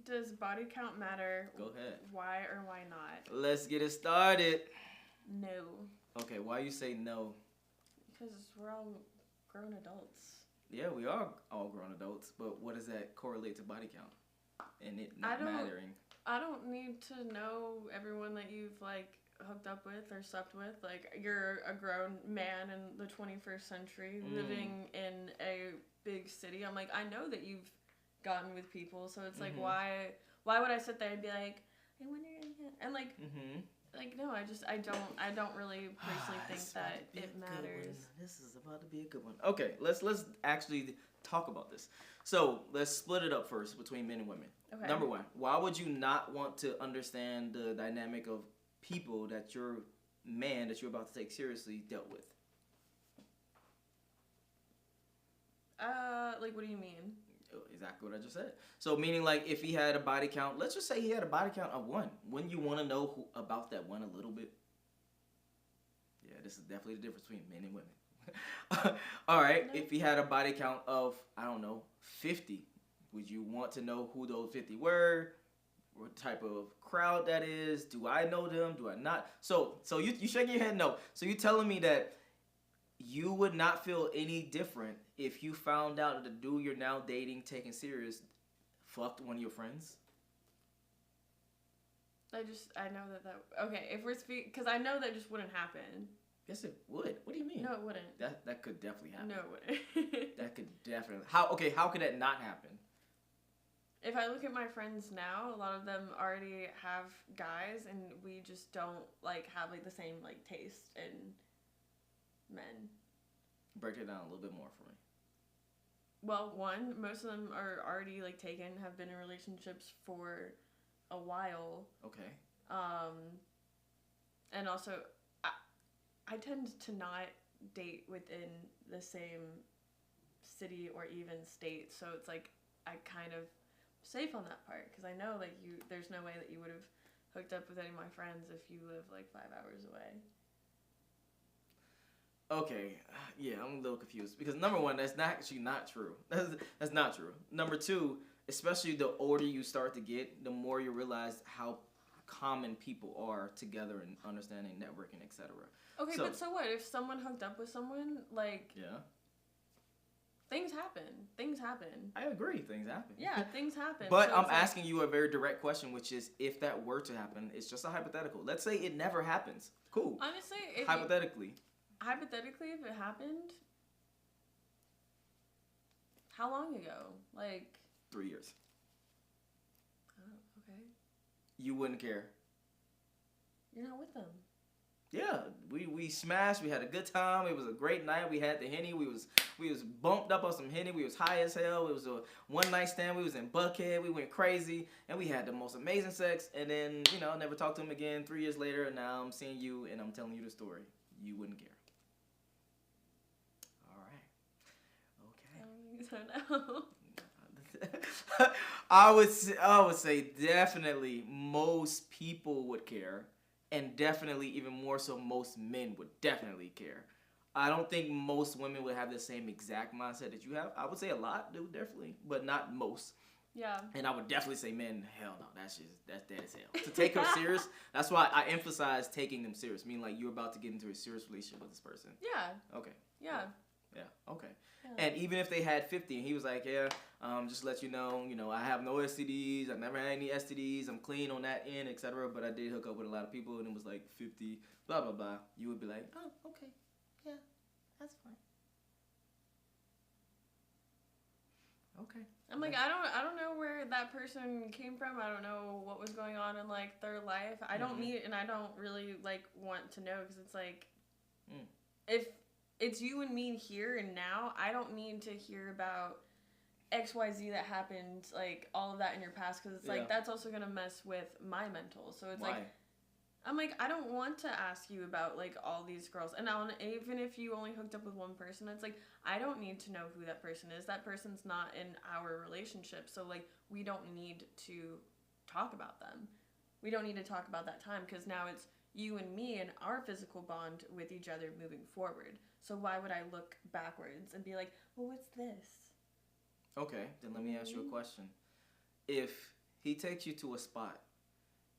does body count matter? Go ahead. Why or why not? Let's get it started. No. Okay, why you say no? Because we're all grown adults. Yeah, we are all grown adults, but what does that correlate to body count? And it not mattering? I don't need to know everyone that you've, like, hooked up with or slept with. Like, you're a grown man in the 21st century living in a big city. I'm like, I know that you've gotten with people, so it's like, why would I sit there and be like, I wonder, and like, like, no, I don't really personally think that it matters. This is about to be a good one. Okay, let's actually talk about this. So let's split it up first between men and women. Okay. Number one, why would you not want to understand the dynamic of people that your man that you're about to take seriously dealt with? Like, what do you mean? Exactly what I just said. So meaning, like, if he had a body count, let's just say he had a body count of 1. Wouldn't you want to know about that 1 a little bit? Yeah, this is definitely the difference between men and women. All right, if he had a body count of, I don't know, 50, would you want to know who those 50 were? What type of crowd that is? Do I know them? Do I not? So you shaking your head no. So you telling me that you would not feel any different if you found out that the dude you're now dating, taking serious, fucked one of your friends? I know that okay, if we're speaking, because I know that just wouldn't happen. Yes, it would. What do you mean? No, it wouldn't. That could definitely happen. No, it wouldn't. That could definitely. How could that not happen? If I look at my friends now, a lot of them already have guys, and we just don't, like, have, like, the same, like, taste in men. Break it down a little bit more for me. Well, one, most of them are already, like, taken, have been in relationships for a while. Okay. And also, I tend to not date within the same city or even state, so it's like I kind of safe on that part, because I know, like, there's no way that you would have hooked up with any of my friends if you live, like, 5 hours away. Okay, yeah, I'm a little confused, because number one, that's actually not true. That's not true. Number two, especially the older you start to get, the more you realize how common people are together and understanding networking, etc. Okay, but so what? If someone hooked up with someone, like... Yeah. Things happen. I agree, things happen. Yeah, things happen. But so I'm asking you a very direct question, which is, if that were to happen, it's just a hypothetical. Let's say it never happens. Cool. Honestly, hypothetically, if it happened, how long ago? Like... 3 years. Oh, okay. You wouldn't care. You're not with them. Yeah, we smashed. We had a good time. It was a great night. We had the Henny. We was bumped up on some Henny. We was high as hell. It was a one night stand. We was in Buckhead. We went crazy, and we had the most amazing sex. And then, never talked to him again. 3 years later, and now I'm seeing you, and I'm telling you the story. You wouldn't care. All right. Okay. So no. I would say definitely most people would care. And definitely, even more so, most men would definitely care. I don't think most women would have the same exact mindset that you have. I would say a lot do, definitely, but not most. Yeah. And I would definitely say men, hell no, that's dead as hell. To take them serious, that's why I emphasize taking them serious. Meaning, like, you're about to get into a serious relationship with this person. Yeah. Okay. Yeah. Yeah, okay. Yeah. And even if they had 50, and he was like, yeah, just to let you know, I have no STDs, I've never had any STDs, I'm clean on that end, etc. But I did hook up with a lot of people, and it was like 50, blah, blah, blah. You would be like, oh, okay, yeah, that's fine. Okay. I'm like, I don't know where that person came from. I don't know what was going on in, like, their life. I don't need, and I don't really, like, want to know, because it's like, if it's you and me here and now, I don't need to hear about XYZ that happened, like, all of that in your past, because it's like, that's also going to mess with my mental. So it's like, I'm like, I don't want to ask you about, like, all these girls. And now, even if you only hooked up with one person, it's like, I don't need to know who that person is. That person's not in our relationship. So, like, we don't need to talk about them. We don't need to talk about that time, because now it's you and me and our physical bond with each other moving forward. So why would I look backwards and be like, well, what's this? Okay, then let me ask you a question. If he takes you to a spot,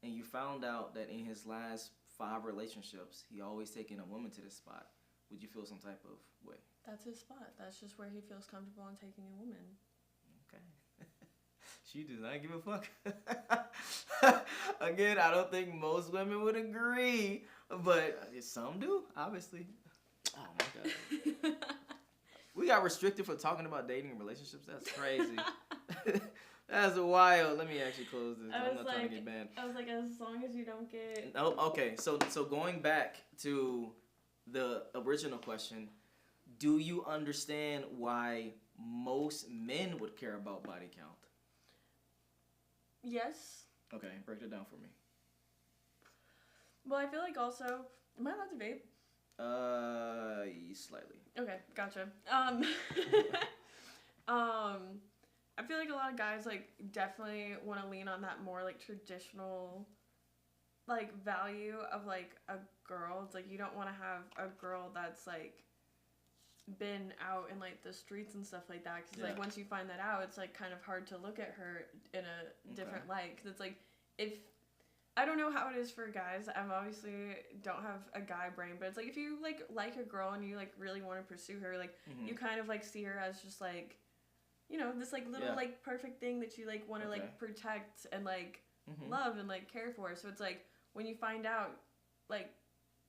and you found out that in his last 5 relationships, he always taking a woman to this spot, would you feel some type of way? That's his spot. That's just where he feels comfortable in taking a woman. Okay. She does not give a fuck. Again, I don't think most women would agree, but some do, obviously. Oh my God. We got restricted for talking about dating and relationships. That's crazy. That's wild. Let me actually close this. I'm not trying to get banned. I was like, as long as you don't get... Oh, okay. So going back to the original question, do you understand why most men would care about body count? Yes. Okay, break it down for me. Well, I feel like also... Am I allowed to vape? Slightly. Okay, gotcha. I feel like a lot of guys, like, definitely want to lean on that more, like, traditional, like, value of, like, a girl. It's like, you don't want to have a girl that's, like, been out in, like, the streets and stuff like that. Because, like, once you find that out, it's, like, kind of hard to look at her in a different light. Because it's, like, if... I don't know how it is for guys. I'm obviously don't have a guy brain, but it's, like, if you, like a girl and you, like, really want to pursue her, like, you kind of, like, see her as just, like... You know, this, like, little, like, perfect thing that you, like, want to, like, protect and, like, love and, like, care for. So it's, like, when you find out, like,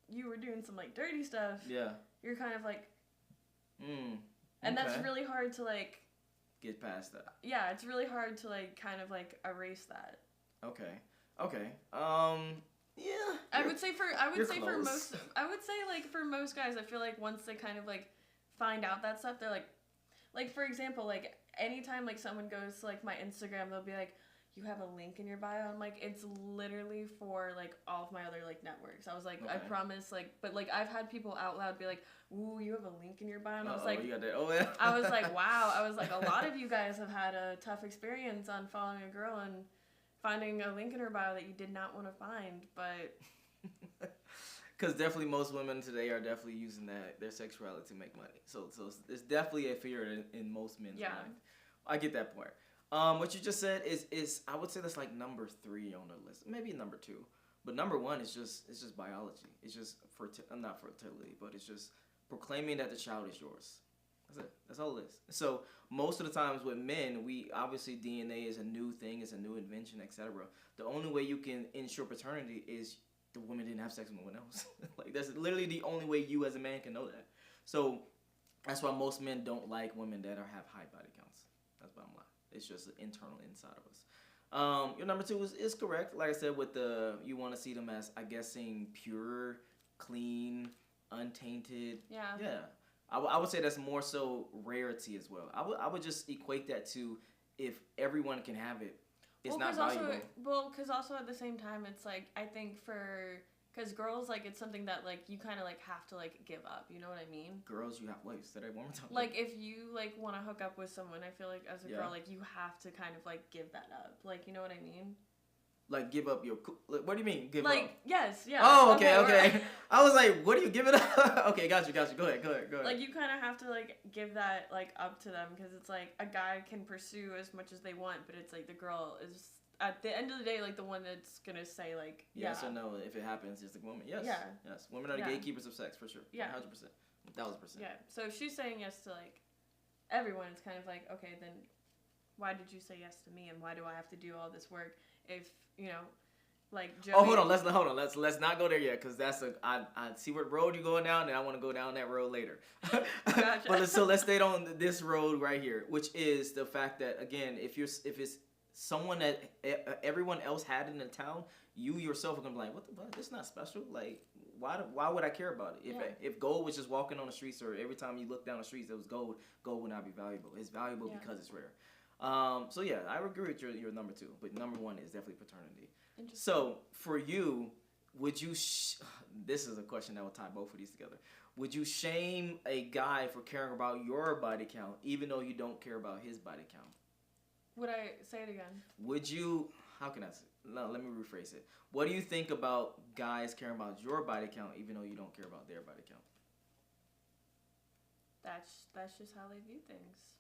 you were doing some, like, dirty stuff, you're kind of, like... And that's really hard to, like... Get past that. Yeah, it's really hard to, like, kind of, like, erase that. Okay. Yeah. I would say for most guys, I feel like once they kind of, like, find out that stuff, they're, like, for example, like, anytime, like, someone goes to, like, my Instagram, they'll be like, you have a link in your bio? I'm like, it's literally for, like, all of my other, like, networks. I was like, I promise, like, but, like, I've had people out loud be like, ooh, you have a link in your bio? And I was like, you got that? Oh, yeah. I was like, wow. I was like, a lot of you guys have had a tough experience on following a girl and finding a link in her bio that you did not want to find, but... Because definitely most women today are definitely using their sexuality to make money. So it's definitely a fear in most men's mind. I get that part. What you just said is I would say that's like number 3 on the list, maybe number 2, but number 1 is just biology. It's just not fertility, but it's just proclaiming that the child is yours. That's it. That's all it is. So most of the times with men, we obviously DNA is a new thing, it's a new invention, etc. The only way you can ensure paternity is the woman didn't have sex with no one else. Like, that's literally the only way you as a man can know that. So that's why most men don't like women that have high body counts. That's bottom line. It's just an internal inside of us. Your number 2 is correct. Like I said, with you want to see them as, I guess, saying pure, clean, untainted. Yeah. I would say that's more so rarity as well. I would just equate that to if everyone can have it, it's not valuable. Because also at the same time, it's like, I think because girls, like, it's something that, like, you kind of, like, have to, like, give up. You know what I mean? Girls, you have, wait, say that one more time. Like, if you, like, want to hook up with someone, I feel like as a girl, like, you have to kind of, like, give that up. Like, you know what I mean? Like, give up your... What do you mean, give like, up? Yes, yeah. Oh, okay. I was like, what do you give it up? Okay, got you. Go ahead. Like, you kind of have to, like, give that, like, up to them, because it's, like, a guy can pursue as much as they want, but it's, like, the girl is, at the end of the day, like, the one that's gonna say, like, yes or no, if it happens, it's the woman. Yes. Yeah. Yes. Women are the gatekeepers of sex, for sure. Yeah. 100%. 1,000%. Yeah. So if she's saying yes to, like, everyone, it's kind of like, okay, then why did you say yes to me, and why do I have to do all this work if, you know... Like Joey. Oh, hold on. Let's not go there yet, because that's I see what road you're going down, and I want to go down that road later. Gotcha. But so let's stay on this road right here, which is the fact that, again, if it's someone that everyone else had in the town, you yourself are gonna be like, what the fuck? This is not special. Like, why would I care about it? If gold was just walking on the streets, or every time you look down the streets it was gold would not be valuable. It's valuable because it's rare. So yeah, I agree with your number 2, but number 1 is definitely paternity. So, for you, would you... this is a question that will tie both of these together. Would you shame a guy for caring about your body count, even though you don't care about his body count? Would I... Say it again. Would you... How can I say... No, let me rephrase it. What do you think about guys caring about your body count, even though you don't care about their body count? That's just how they view things.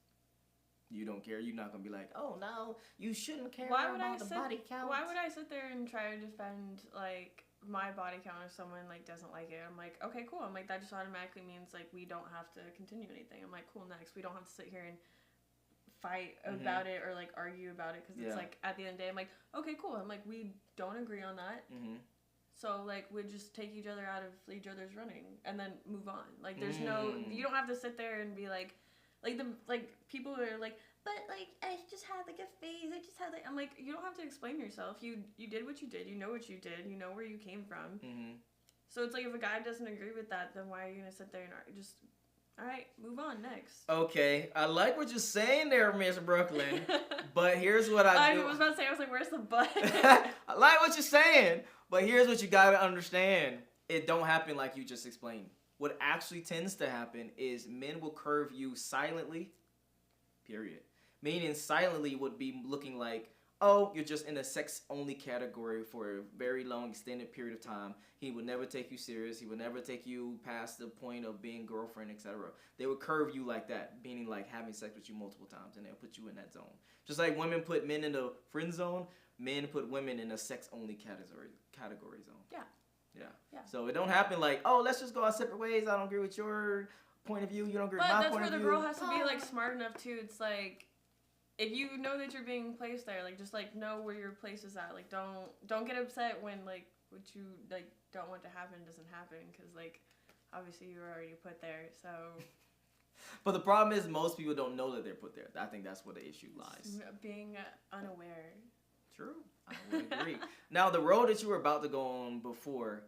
you don't care. You're not gonna be like, oh no, you shouldn't care about the body count. Why would I sit there and try to defend like my body count if someone like doesn't like it? I'm like, okay, cool. I'm like, that just automatically means like we don't have to continue anything. I'm like, cool, next. We don't have to sit here and fight about it or like argue about it, because it's like at the end of the day I'm like, okay, cool. I'm like, we don't agree on that. So like we just take each other out of each other's running and then move on. Like there's no, you don't have to sit there and be like people are like, but like I just had like a phase, I just had like, I'm like, you don't have to explain yourself. You did what you did, you know what you did, you know where you came from. So it's like, if a guy doesn't agree with that, then why are you gonna sit there and just, all right, move on, next. Okay, I like what you're saying there, Miss Brooklyn. But here's what I do. I was about to say, I was like, where's the but? I like what you're saying, but here's what you gotta understand. It don't happen like you just explained. What actually tends to happen is men will curve you silently, period. Meaning silently would be looking like, oh, you're just in a sex-only category for a very long, extended period of time. He would never take you serious. He would never take you past the point of being girlfriend, etc. They would curve you like that, meaning like having sex with you multiple times, and they'll put you in that zone. Just like women put men in the friend zone, men put women in a sex-only category zone. Yeah. So it don't happen like, oh, let's just go our separate ways. I don't agree with your point of view. You don't agree with my point of view. But that's where the girl has to be like smart enough too. It's like, if you know that you're being placed there, like just like know where your place is at. Like don't get upset when like what you like don't want to happen doesn't happen, because like obviously you were already put there. So. But the problem is most people don't know that they're put there. I think that's where the issue lies. Being unaware. True. I would agree. Now the road that you were about to go on before,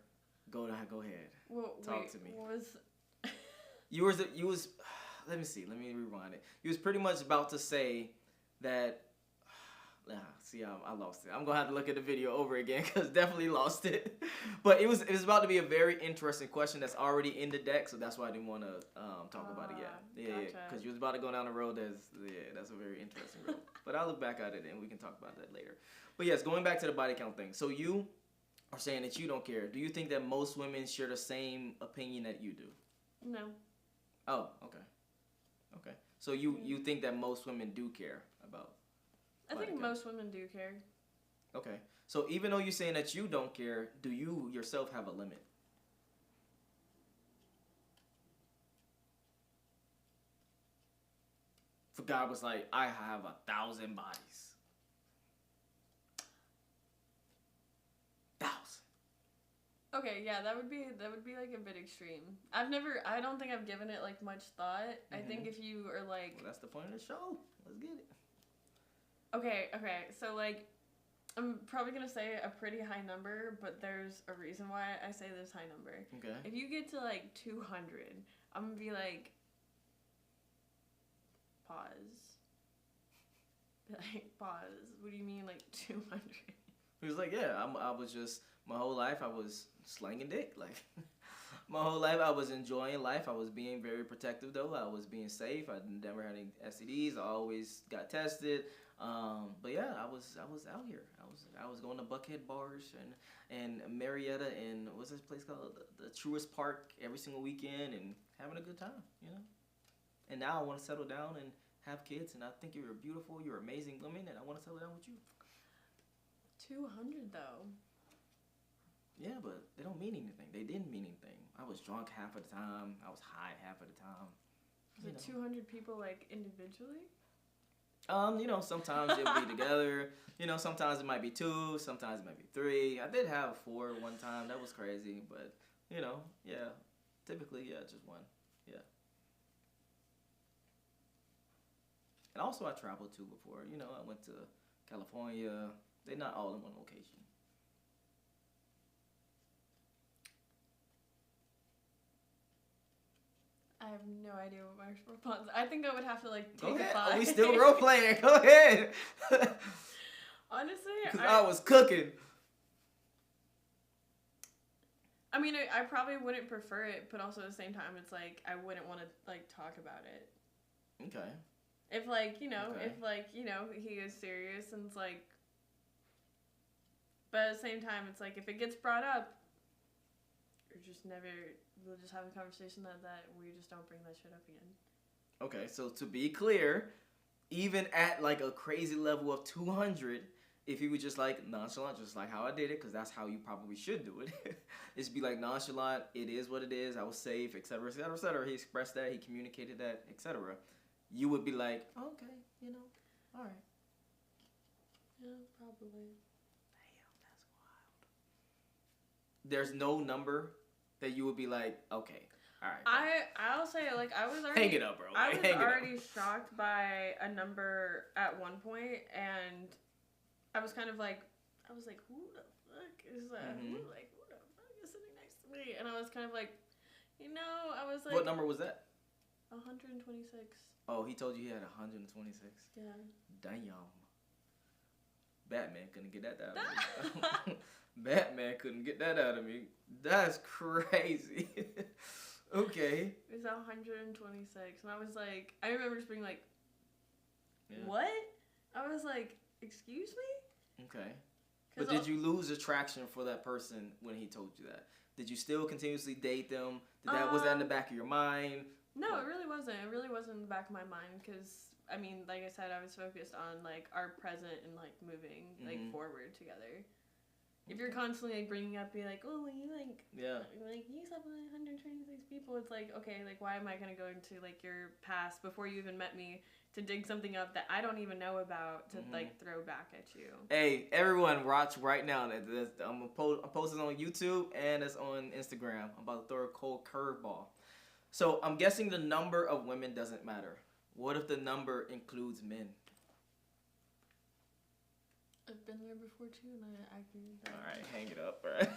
go ahead. Well, Talk to me. What was? You was. Let me see. Let me rewind it. You was pretty much about to say that. See, I lost it. I'm gonna have to look at the video over again because definitely lost it. But it was about to be a very interesting question that's already in the deck, so that's why I didn't want to talk about it yet. Yeah, because you was about to go down the road that's a very interesting road. But I'll look back at it and we can talk about that later. But yes, going back to the body count thing. So you are saying that you don't care. Do you think that most women share the same opinion that you do? No. Oh, okay. So you think that most women do care about? I think most women do care. Okay. So even though you're saying that you don't care, do you yourself have a limit? For God was like, I have 1,000 bodies. 1,000. Okay, yeah, that would be like a bit extreme. I don't think I've given it like much thought. I think if you are like, well, that's the point of the show. Let's get it. Okay, so like, I'm probably gonna say a pretty high number, but there's a reason why I say this high number. Okay. If you get to like 200, I'm gonna be like, pause. Like, pause. What do you mean like 200? He was like, yeah, I was just, my whole life I was slanging dick. Like, my whole life I was enjoying life. I was being very protective though. I was being safe. I never had any STDs. I always got tested. But yeah, I was out here. I was going to Buckhead bars and Marietta and what's this place called? The Truist Park every single weekend and having a good time, you know? And now I want to settle down and have kids, and I think you're beautiful, you're amazing women, and I want to settle down with you. 200 though. Yeah, but they don't mean anything. They didn't mean anything. I was drunk half of the time. I was high half of the time. Was it 200 people like individually? You know, sometimes they'll be together. You know, sometimes it might be 2, sometimes it might be 3. I did have 4 one time. That was crazy, but you know, yeah. Typically, yeah, just 1. Yeah. And also, I traveled too before. You know, I went to California. They're not all in one location. I have no idea what my response. I think I would have to like take Go ahead. a 5. Are we still role playing? Go ahead. Honestly, because I was cooking. I mean, I probably wouldn't prefer it, but also at the same time, it's like I wouldn't want to like talk about it. Okay. If like he is serious and it's like, but at the same time, it's like if it gets brought up, we'll just have a conversation that we just don't bring that shit up again. Okay, so to be clear, even at like a crazy level of 200, if he was just like nonchalant, just like how I did it, because that's how you probably should do it. It's be like nonchalant, it is what it is, I was safe, etc., etc., etc. He expressed that, he communicated that, etc. You would be like, okay, you know, all right. Yeah, probably. Damn, that's wild. There's no number that you would be like, okay, all right. I'll say, like, I was already... Hang it up, bro. I was already shocked by a number at one point, and I was kind of like, who the fuck is that? Who the fuck is sitting next to me? And I was kind of like, I was like... What number was that? 126. Oh, he told you he had 126? Yeah. Damn. Batman couldn't get that out of me. Batman couldn't get that out of me. That's crazy. Okay. It was 126. And I was like, I remember just being like, what? I was like, excuse me? Okay. But did you lose attraction for that person when he told you that? Did you still continuously date them? Was that in the back of your mind? No, it really wasn't. It really wasn't in the back of my mind because, I mean, like I said, I was focused on, like, our present and, like, moving, like, forward together. If you're constantly, like, bringing up, be like, oh, you, like, you slept with 126 people, it's like, okay, like, why am I going to go into, like, your past before you even met me to dig something up that I don't even know about to, like, throw back at you? Hey, everyone, watch right now. I'm posting on YouTube and it's on Instagram. I'm about to throw a cold curveball. So I'm guessing the number of women doesn't matter. What if the number includes men? I've been there before too, and I agree with that. All right, hang it up, bro.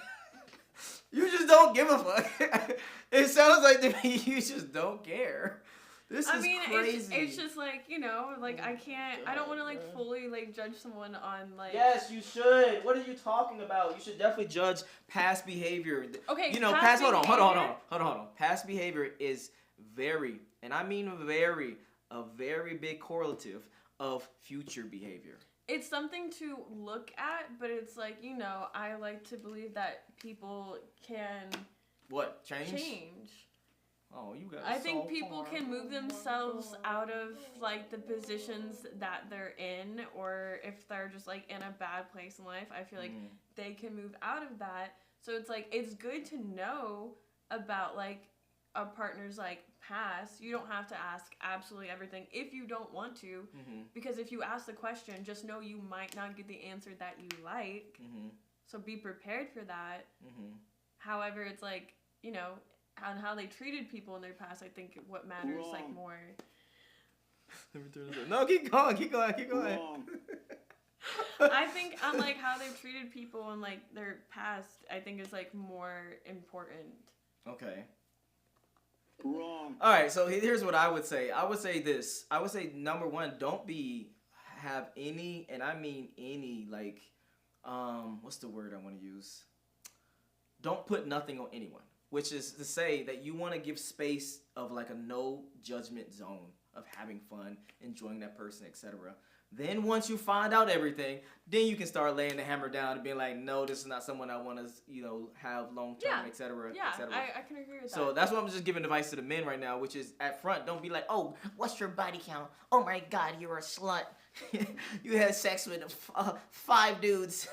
You just don't give a fuck. It sounds like to me you just don't care. This is crazy. It's just like, like I don't want to like fully like judge someone on like. Yes, you should. What are you talking about? You should definitely judge past behavior. Okay. Hold on. Past behavior is very, and I mean a very big correlative of future behavior. It's something to look at, but it's like, I like to believe that people can change. Oh, you got. I think people can move themselves out of like the positions that they're in, or if they're just like in a bad place in life, I feel like they can move out of that. So it's like it's good to know about like a partner's like past. You don't have to ask absolutely everything if you don't want to, because if you ask the question, just know you might not get the answer that you like. So be prepared for that. However, it's like on how they treated people in their past, I think what matters like more. Let me turn this up. No, keep going. I think on like how they've treated people in like their past, I think is like more important. Okay. Wrong. All right, so here's what I would say. I would say this. I would say number one, don't have any, and I mean any, like, what's the word I want to use? Don't put nothing on anyone. Which is to say that you want to give space of like a no judgment zone of having fun, enjoying that person, etc. Then once you find out everything, then you can start laying the hammer down and being like, no, this is not someone I want to, have long term, etc. Yeah, I can agree with that. So that's why I'm just giving advice to the men right now, which is at front, don't be like, oh, what's your body count? Oh my God, you're a slut. You had sex with 5 dudes.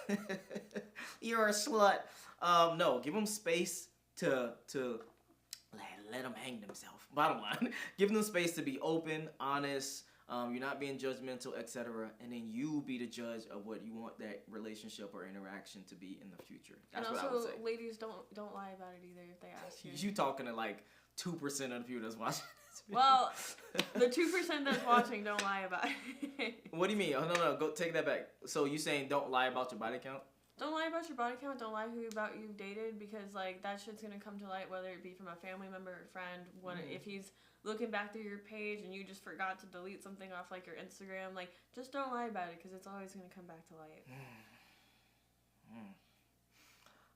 You're a slut. No, give them space to let them hang themselves. Bottom line, give them space to be open, honest. You're not being judgmental, etc. And then you be the judge of what you want that relationship or interaction to be in the future. That's and also, what I would say. Ladies, don't lie about it either if they ask you. You talking to like 2% of the people that's watching this video. Well, the 2% that's watching don't lie about it. What do you mean? Oh, no, go take that back. So you saying don't lie about your body count? Don't lie about your body count. Don't lie about you've dated, because like that shit's gonna come to light, whether it be from a family member or friend. If he's looking back through your page and you just forgot to delete something off like your Instagram, like just don't lie about it, because it's always gonna come back to light.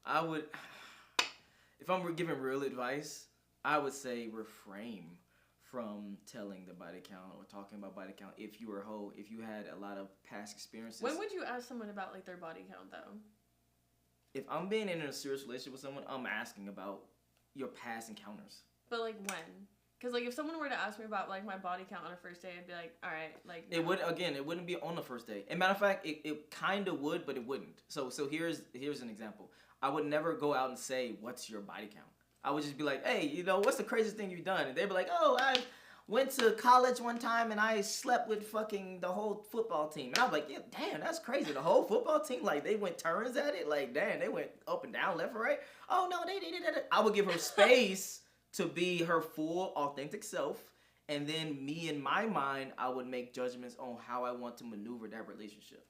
I would, if I'm giving real advice, I would say refrain from telling the body count or talking about body count if you were a hoe, if you had a lot of past experiences. When would you ask someone about like their body count though? If I'm being in a serious relationship with someone, I'm asking about your past encounters. But like when? Because, like, if someone were to ask me about, like, my body count on a first date, I'd be like, all right, like, no. It wouldn't be on the first date. And matter of fact, it kind of would, but it wouldn't. So here's an example. I would never go out and say, what's your body count? I would just be like, hey, you know, what's the craziest thing you've done? And they'd be like, oh, I went to college one time and I slept with fucking the whole football team. And I'm like, yeah, damn, that's crazy. The whole football team, like, they went turns at it. Like, damn, they went up and down, left and right. Oh, no, they did it. I would give her space to be her full, authentic self. And then me, in my mind, I would make judgments on how I want to maneuver that relationship.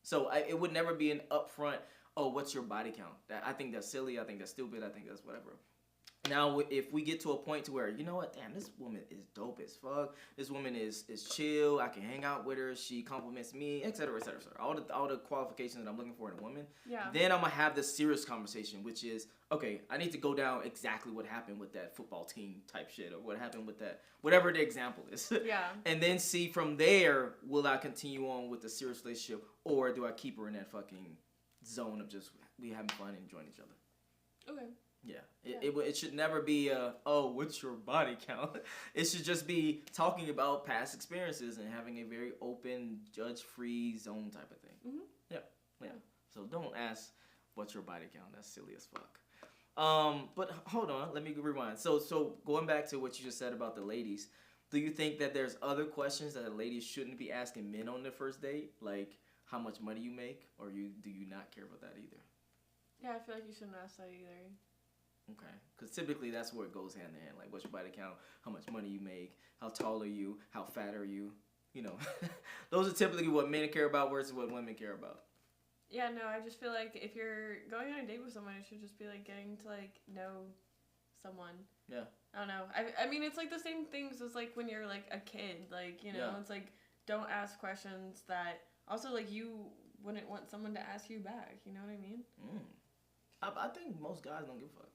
So it would never be an upfront, oh, what's your body count? I think that's silly. I think that's stupid. I think that's whatever. Now, if we get to a point to where, you know what, damn, this woman is dope as fuck. This woman is chill. I can hang out with her. She compliments me, et cetera, et cetera, et cetera. All the qualifications that I'm looking for in a woman. Yeah. Then I'm going to have this serious conversation, which is, okay, I need to go down exactly what happened with that football team type shit, or what happened with that, whatever the example is. Yeah. And then see from there, will I continue on with the serious relationship, or do I keep her in that fucking zone of just we having fun and enjoying each other? Okay. Yeah. It should never be oh, what's your body count? It should just be talking about past experiences and having a very open, judge-free zone type of thing. Mm-hmm. Yeah. So don't ask what's your body count. That's silly as fuck. But hold on, let me rewind. So going back to what you just said about the ladies, do you think that there's other questions that the ladies shouldn't be asking men on their first date, like how much money you make, or do you not care about that either? Yeah, I feel like you shouldn't ask that either. Okay, because typically that's where it goes hand in hand. Like, what's your body count? How much money you make? How tall are you? How fat are you? You know, those are typically what men care about versus what women care about. Yeah, no, I just feel like if you're going on a date with someone, it should just be like getting to like know someone. Yeah. I don't know. I mean, it's like the same things as like when you're like a kid. Like, you know, it's like don't ask questions that also like you wouldn't want someone to ask you back. You know what I mean? I think most guys don't give a fuck.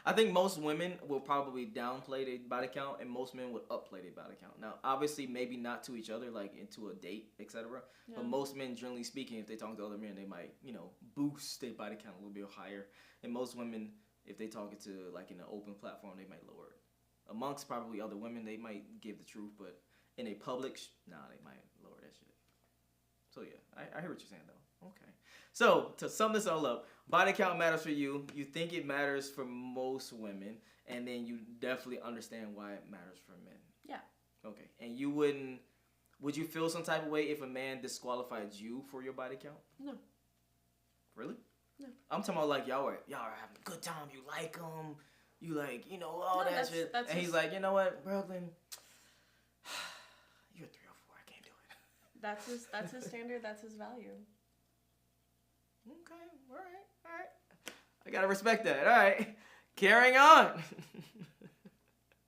I think most women will probably downplay their body count, and most men would upplay their body count. Now, obviously, maybe not to each other, like into a date, etc. Yeah. But most men, generally speaking, if they talk to other men, they might, you know, boost their body count a little bit higher. And most women, if they talk it to like in an open platform, they might lower it. Amongst probably other women, they might give the truth, but in a public, they might lower that shit. So yeah, I hear what you're saying though. Okay. So, to sum this all up, body count matters for you. You think it matters for most women. And then you definitely understand why it matters for men. Yeah. Okay. And you would you feel some type of way if a man disqualified you for your body count? No. Really? No. I'm talking about like y'all are having a good time. You like him. You like, you know, all that shit. And he's like, you know what, Brooklyn, you're 3 or 4. I can't do it. That's his standard. That's his value. Okay, all right. I gotta respect that. All right, carrying on.